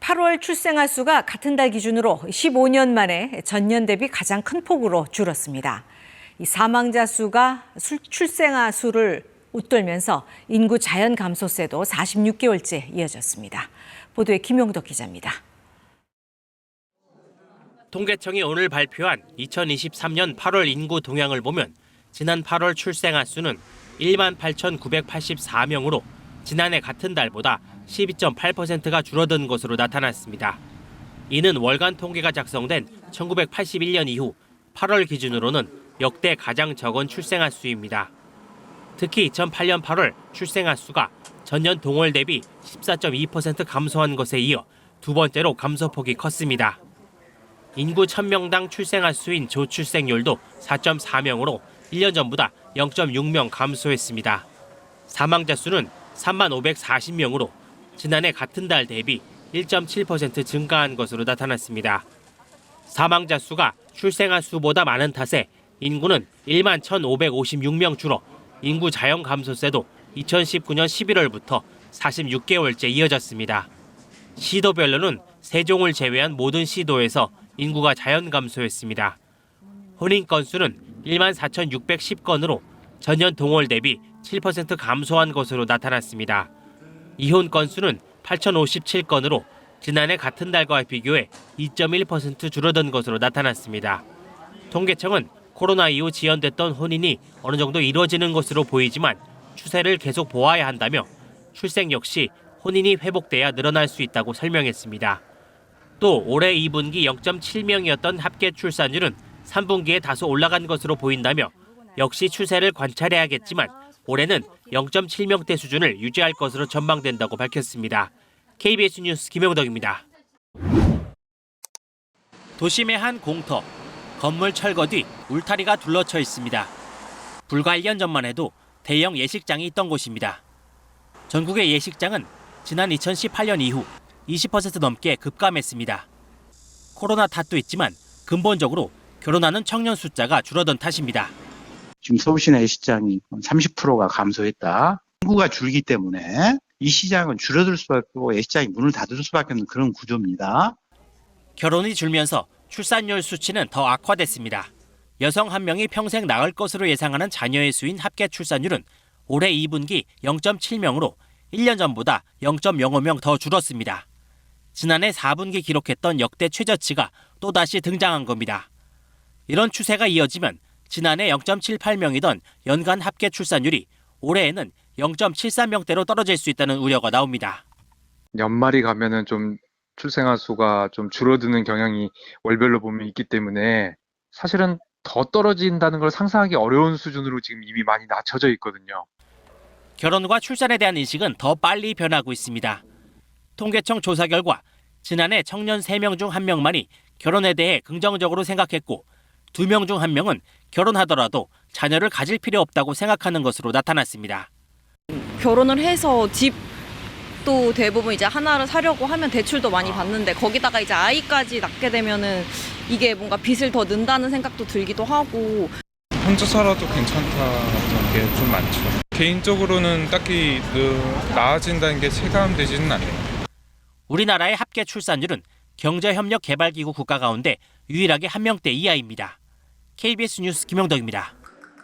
8월 출생아 수가 같은 달 기준으로 15년 만에 전년 대비 가장 큰 폭으로 줄었습니다. 이 사망자 수가 출생아 수를 웃돌면서 인구 자연 감소세도 46개월째 이어졌습니다. 보도에 김용덕 기자입니다. 통계청이 오늘 발표한 2023년 8월 인구 동향을 보면 지난 8월 출생아 수는 18,984명으로 지난해 같은 달보다 12.8%가 줄어든 것으로 나타났습니다. 이는 월간 통계가 작성된 1981년 이후 8월 기준으로는 역대 가장 적은 출생아 수입니다. 특히 2008년 8월 출생아 수가 전년 동월 대비 14.2% 감소한 것에 이어 두 번째로 감소폭이 컸습니다. 인구 1000명당 출생아 수인 조출생률도 4.4명으로 1년 전보다 0.6명 감소했습니다. 사망자 수는 3540명으로 지난해 같은 달 대비 1.7% 증가한 것으로 나타났습니다. 사망자 수가 출생아 수보다 많은 탓에 인구는 1만 1,556명 줄어 인구 자연 감소세도 2019년 11월부터 46개월째 이어졌습니다. 시도별로는 세종을 제외한 모든 시도에서 인구가 자연 감소했습니다. 혼인 건수는 1만 4,610건으로 전년 동월 대비 7% 감소한 것으로 나타났습니다. 이혼 건수는 8,057건으로 지난해 같은 달과 비교해 2.1% 줄어든 것으로 나타났습니다. 통계청은 코로나 이후 지연됐던 혼인이 어느 정도 이루어지는 것으로 보이지만 추세를 계속 보아야 한다며 출생 역시 혼인이 회복돼야 늘어날 수 있다고 설명했습니다. 또 올해 2분기 0.7명이었던 합계 출산율은 3분기에 다소 올라간 것으로 보인다며 역시 추세를 관찰해야겠지만 올해는 0.7명대 수준을 유지할 것으로 전망된다고 밝혔습니다. KBS 뉴스 김용덕입니다. 도심의 한 공터, 건물 철거 뒤 울타리가 둘러쳐 있습니다. 불과 1년 전만 해도 대형 예식장이 있던 곳입니다. 전국의 예식장은 지난 2018년 이후 20% 넘게 급감했습니다. 코로나 탓도 있지만 근본적으로 결혼하는 청년 숫자가 줄어든 탓입니다. 지금 서울시내 예식장이 30%가 감소했다. 인구가 줄기 때문에 이 시장은 줄어들 수밖에 없고 예식장이 문을 닫을 수밖에 없는 그런 구조입니다. 결혼이 줄면서 출산율 수치는 더 악화됐습니다. 여성 한 명이 평생 낳을 것으로 예상하는 자녀의 수인 합계 출산율은 올해 2분기 0.7명으로 1년 전보다 0.05명 더 줄었습니다. 지난해 4분기 기록했던 역대 최저치가 또다시 등장한 겁니다. 이런 추세가 이어지면 지난해 0.78명이던 연간 합계 출산율이 올해에는 0.73명대로 떨어질 수 있다는 우려가 나옵니다. 연말이 가면은 좀 출생아 수가 좀 줄어드는 경향이 월별로 보면 있기 때문에 사실은 더 떨어진다는 걸 상상하기 어려운 수준으로 지금 이미 많이 낮춰져 있거든요. 결혼과 출산에 대한 인식은 더 빨리 변하고 있습니다. 통계청 조사 결과 지난해 청년 3명 중 1명만이 결혼에 대해 긍정적으로 생각했고 2명 중 1명은 결혼하더라도 자녀를 가질 필요 없다고 생각하는 것으로 나타났습니다. 결혼을 해서 집도 대부분 이제 하나를 사려고 하면 대출도 많이 받는데 거기다가 이제 아이까지 낳게 되면은 이게 뭔가 빚을 더 는다는 생각도 들기도 하고. 혼자 살아도 괜찮다는 게 좀 많죠. 개인적으로는 딱히 나아진다는 게 체감되지는 않네요. 우리나라의 합계 출산율은 경제협력개발기구 국가 가운데 유일하게 1명대 이하입니다. KBS 뉴스 김용덕입니다.